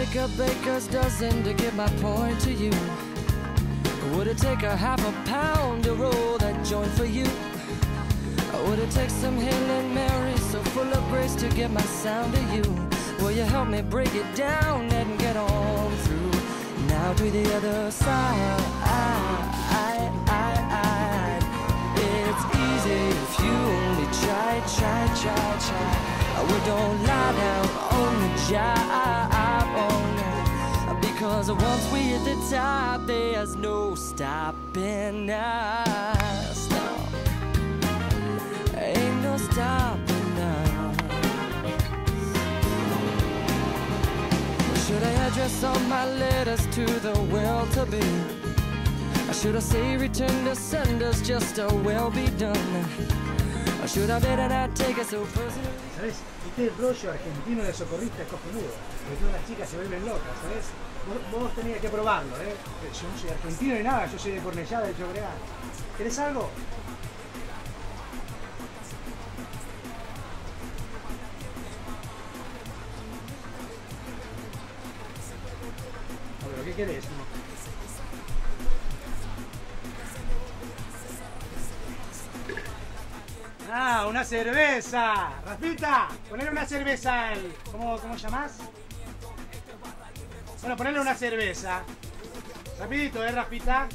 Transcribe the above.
take a baker's dozen to get my point to you? Or would it take a half a pound to roll that joint for you? Or would it take some Hail and Mary so full of grace to get my sound to you? Will you help me break it down and get on through? Now to the other side. It's easy if you only try. We don't lie down on the job, oh no. Because once we hit the top, there's no stopping us. No. Ain't no stopping us. Should I address all my letters to the well-to-be? Or should I say return to senders, just a well be done? Or should I better not take it so personal? ¿Sabes? Este rollo argentino de socorrista es cojonudo. Porque todas las chicas se vuelven locas, ¿sabes? Vos tenías que probarlo, ¿eh? Yo no soy argentino ni nada, yo soy de Cornellá, de Llobregat. ¿Querés algo? ¿Qué querés? ¡Ah, una cerveza! ¡Rafita! Ponele una cerveza al... ¿Cómo llamás? Bueno, ponele una cerveza. Rapidito, Rafita.